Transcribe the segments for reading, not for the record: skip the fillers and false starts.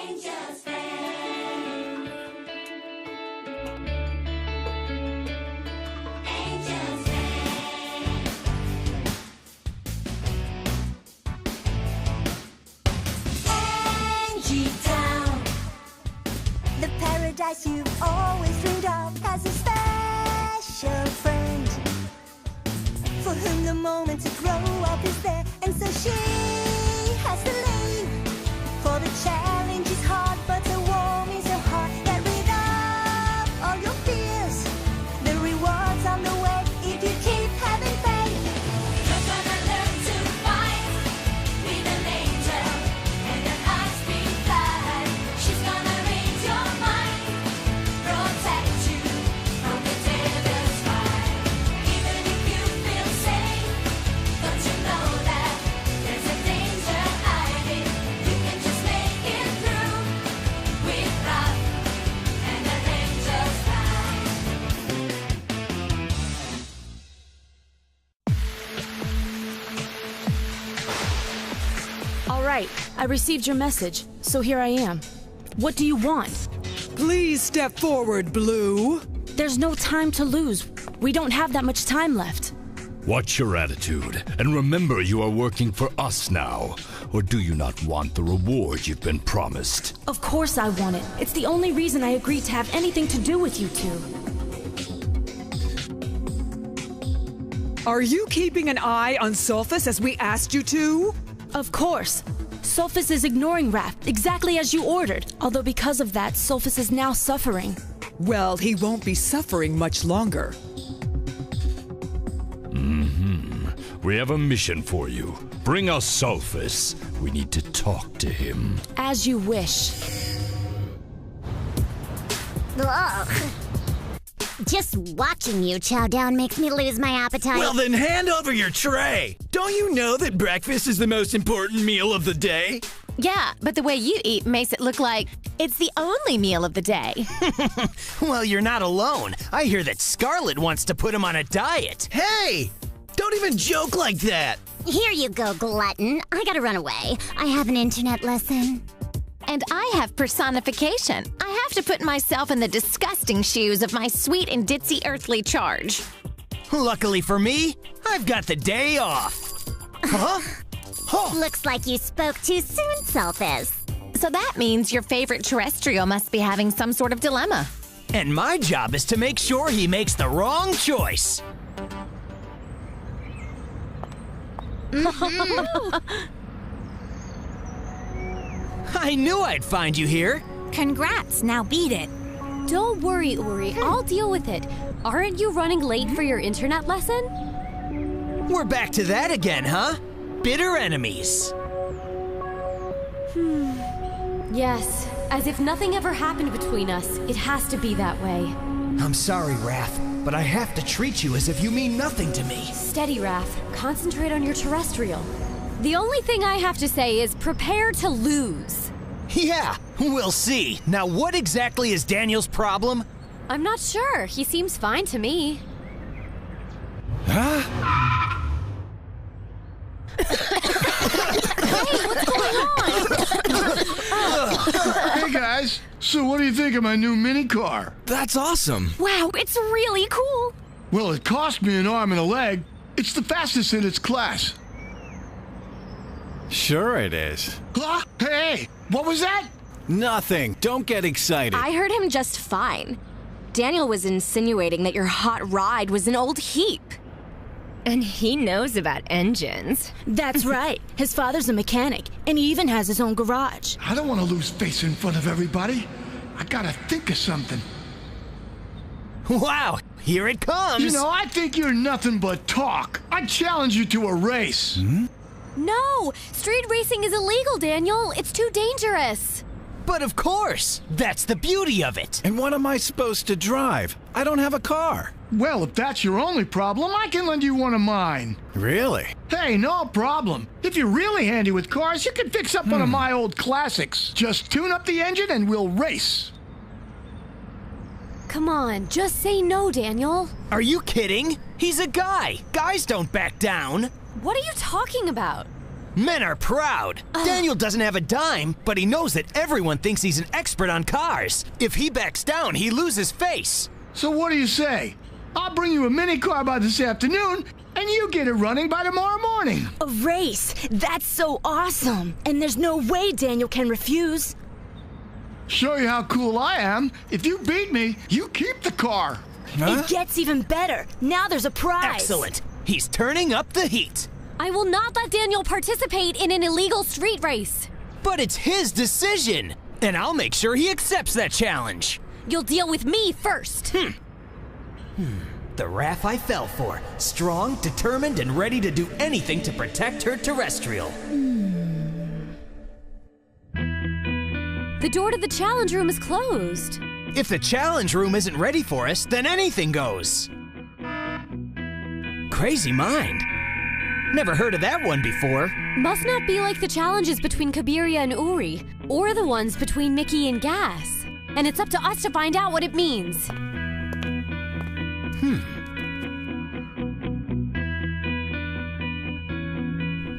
Angel's friend. Angel's friend. Angie Town. The paradise you've always dreamed of has a special friend for whom the moment to grow up is there, and so she has to leave. For the challenge is hard, but the warm is her heart. Get rid of all your fears. The reward's on the way if you keep having faith. You're gonna learn to fight with an angel and an high-speed flight. She's gonna read your mind, protect you from the devil's fight. Even if you feel safe, don't you know that there's a danger hiding? You can just make it through with love and an angel's light. All right, I received your message, so here I am. What do you want? Please step forward, Blue. There's no time to lose. We don't have that much time left. Watch your attitude, and remember you are working for us now. Or do you not want the reward you've been promised? Of course I want it. It's the only reason I agreed to have anything to do with you two. Are you keeping an eye on Sulfus as we asked you to? Of course. Sulfus is ignoring Raph, exactly as you ordered. Although because of that, Sulfus is now suffering. Well, he won't be suffering much longer. We have a mission for you. Bring us Sulfus. We need to talk to him. As you wish. Ugh. Just watching you chow down makes me lose my appetite. Well, then hand over your tray. Don't you know that breakfast is the most important meal of the day? Yeah, but the way you eat makes it look like it's the only meal of the day. Well, you're not alone. I hear that Scarlet wants to put him on a diet. Hey! Don't even joke like that. Here you go, glutton. I gotta run away. I have an internet lesson. And I have personification. I have to put myself in the disgusting shoes of my sweet and ditzy earthly charge. Luckily for me, I've got the day off. Huh? Oh. Looks like you spoke too soon, Sulfus. So that means your favorite terrestrial must be having some sort of dilemma. And my job is to make sure he makes the wrong choice. I knew I'd find you here. Congrats, now beat it. Don't worry, Uri, I'll deal with it. Aren't you running late for your internet lesson? We're back to that again, huh? Bitter enemies. Yes, as if nothing ever happened between us. It has to be that way. I'm sorry, Raph, but I have to treat you as if you mean nothing to me. Steady, Raph. Concentrate on your terrestrial. The only thing I have to say is prepare to lose. Yeah, we'll see. Now, what exactly is Daniel's problem? I'm not sure. He seems fine to me. Huh? Hey, what's going on? Hey guys, so what do you think of my new mini car? That's awesome. Wow, it's really cool. Well, it cost me an arm and a leg. It's the fastest in its class. Sure it is. Huh? Hey, what was that? Nothing. Don't get excited. I heard him just fine. Daniel was insinuating that your hot ride was an old heap. And he knows about engines. That's right. His father's a mechanic, and he even has his own garage. I don't want to lose face in front of everybody. I gotta think of something. Wow, here it comes. You know, I think you're nothing but talk. I challenge you to a race. No, street racing is illegal, Daniel. It's too dangerous. But of course, that's the beauty of it. And what am I supposed to drive? I don't have a car. Well, if that's your only problem, I can lend you one of mine. Really? Hey, no problem. If you're really handy with cars, you can fix up one of my old classics. Just tune up the engine and we'll race. Come on, just say no, Daniel. Are you kidding? He's a guy. Guys don't back down. What are you talking about? Men are proud. Daniel doesn't have a dime, but he knows that everyone thinks he's an expert on cars. If he backs down, he loses face. So what do you say? I'll bring you a mini car by this afternoon, and you get it running by tomorrow morning. A race! That's so awesome! And there's no way Daniel can refuse. Show you how cool I am. If you beat me, you keep the car. It gets even better. Now there's a prize. Excellent. He's turning up the heat. I will not let Daniel participate in an illegal street race. But it's his decision, and I'll make sure he accepts that challenge. You'll deal with me first. The RAF I fell for. Strong, determined, and ready to do anything to protect her terrestrial. The door to the challenge room is closed. If the challenge room isn't ready for us, then anything goes. Crazy mind. Never heard of that one before. Must not be like the challenges between Kabiria and Uri, or the ones between Mickey and Gas. And it's up to us to find out what it means.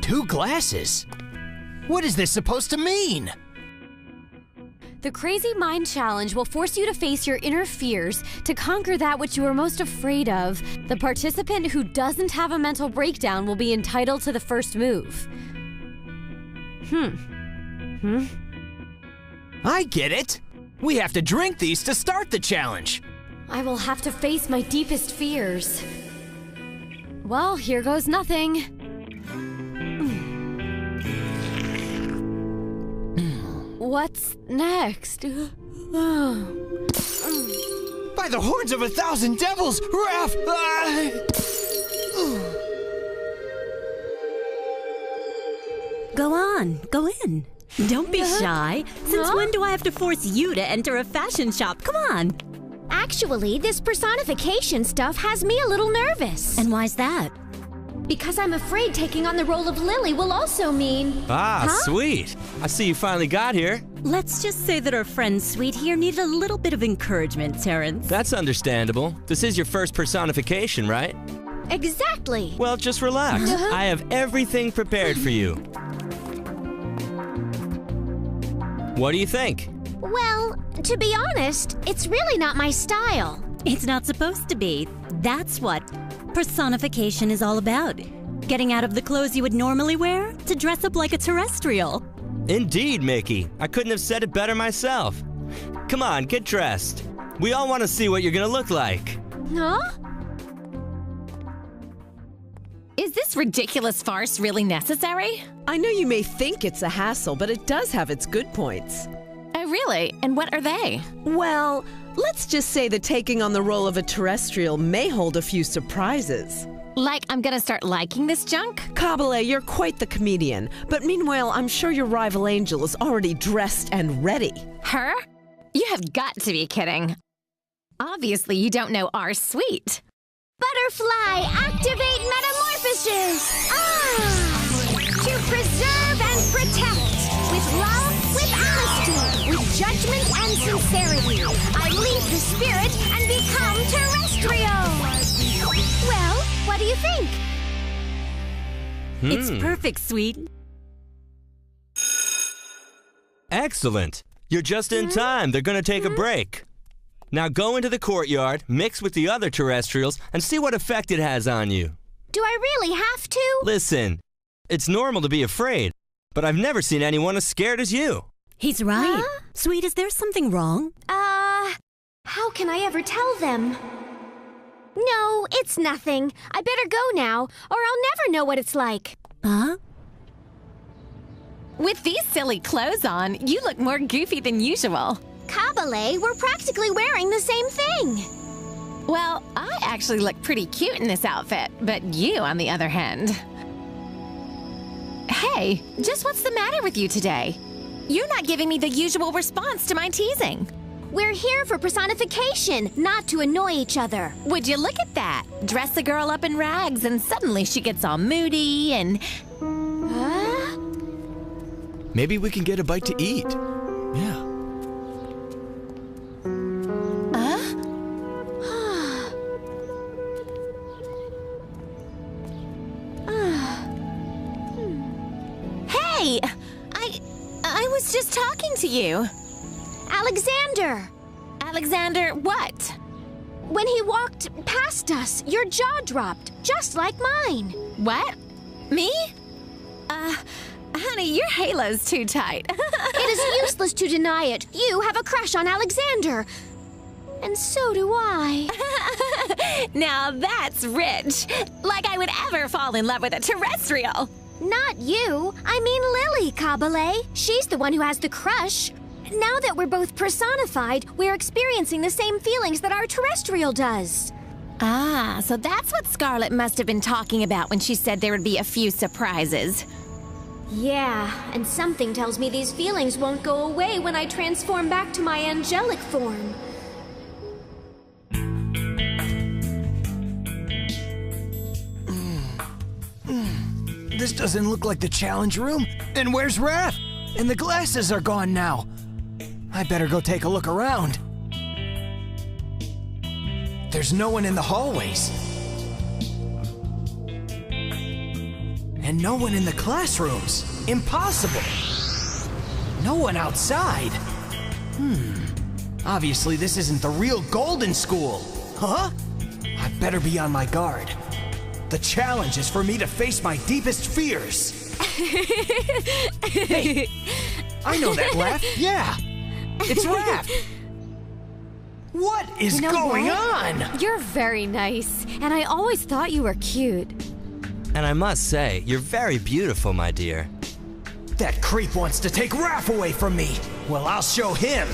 Two glasses? What is this supposed to mean? The Crazy Mind Challenge will force you to face your inner fears to conquer that which you are most afraid of. The participant who doesn't have a mental breakdown will be entitled to the first move. I get it. We have to drink these to start the challenge. I will have to face my deepest fears. Well, here goes nothing. What's next? By the horns of 1,000 devils, Raph! Go on, go in. Don't be shy. Since when do I have to force you to enter a fashion shop? Come on. Actually, this personification stuff has me a little nervous. And why's that? Because I'm afraid taking on the role of Lily will also mean... Sweet. I see you finally got here. Let's just say that our friend Sweet here needed a little bit of encouragement, Terrence. That's understandable. This is your first personification, right? Exactly. Well, just relax. I have everything prepared for you. What do you think? Well, to be honest, it's really not my style. It's not supposed to be. That's what personification is all about. Getting out of the clothes you would normally wear to dress up like a terrestrial. Indeed, Mickey. I couldn't have said it better myself. Come on, get dressed. We all want to see what you're gonna look like. Huh? Is this ridiculous farce really necessary? I know you may think it's a hassle, but it does have its good points. Oh, really? And what are they? Well, let's just say that taking on the role of a terrestrial may hold a few surprises. Like I'm gonna start liking this junk? Kabale, you're quite the comedian. But meanwhile, I'm sure your rival Angel is already dressed and ready. Her? You have got to be kidding. Obviously, you don't know our Sweet. Butterfly, activate metamorphosis! To preserve and protect, with love, with honesty, with judgment and sincerity, I leave the spirit and become terrestrial! Well, what do you think? It's perfect, Sweet. Excellent. You're just in time. They're gonna take a break. Now go into the courtyard, mix with the other terrestrials, and see what effect it has on you. Do I really have to? Listen, it's normal to be afraid, but I've never seen anyone as scared as you. He's right. Huh? Sweet, is there something wrong? How can I ever tell them? No, it's nothing. I better go now, or I'll never know what it's like. Huh? With these silly clothes on, you look more goofy than usual. Kabale, we're practically wearing the same thing. Well, I actually look pretty cute in this outfit, but you, on the other hand. Hey, just what's the matter with you today? You're not giving me the usual response to my teasing. We're here for personification, not to annoy each other. Would you look at that? Dress the girl up in rags and suddenly she gets all moody and... Maybe we can get a bite to eat. Yeah. just talking to you. Alexander! Alexander, what? When he walked past us, your jaw dropped, just like mine. What? Me? Honey, your halo's too tight. It is useless to deny it. You have a crush on Alexander. And so do I. Now that's rich. Like I would ever fall in love with a terrestrial. Not you. I mean Lily, Kabale. She's the one who has the crush. Now that we're both personified, we're experiencing the same feelings that our terrestrial does. Ah, so that's what Scarlett must have been talking about when she said there would be a few surprises. Yeah, and something tells me these feelings won't go away when I transform back to my angelic form. This doesn't look like the challenge room. And where's Raph? And the glasses are gone now. I better go take a look around. There's no one in the hallways. And no one in the classrooms. Impossible. No one outside. Obviously this isn't the real Golden School. Huh? I better be on my guard. The challenge is for me to face my deepest fears. Hey, I know that laugh. Yeah, it's Raph. What is going on? You're very nice, and I always thought you were cute. And I must say, you're very beautiful, my dear. That creep wants to take Raph away from me. Well, I'll show him.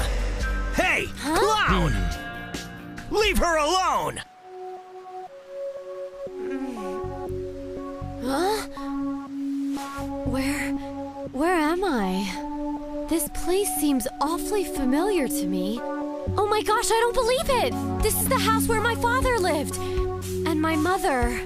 Hey, clown! Leave her alone! Huh? Where am I? This place seems awfully familiar to me. Oh my gosh, I don't believe it! This is the house where my father lived! And my mother.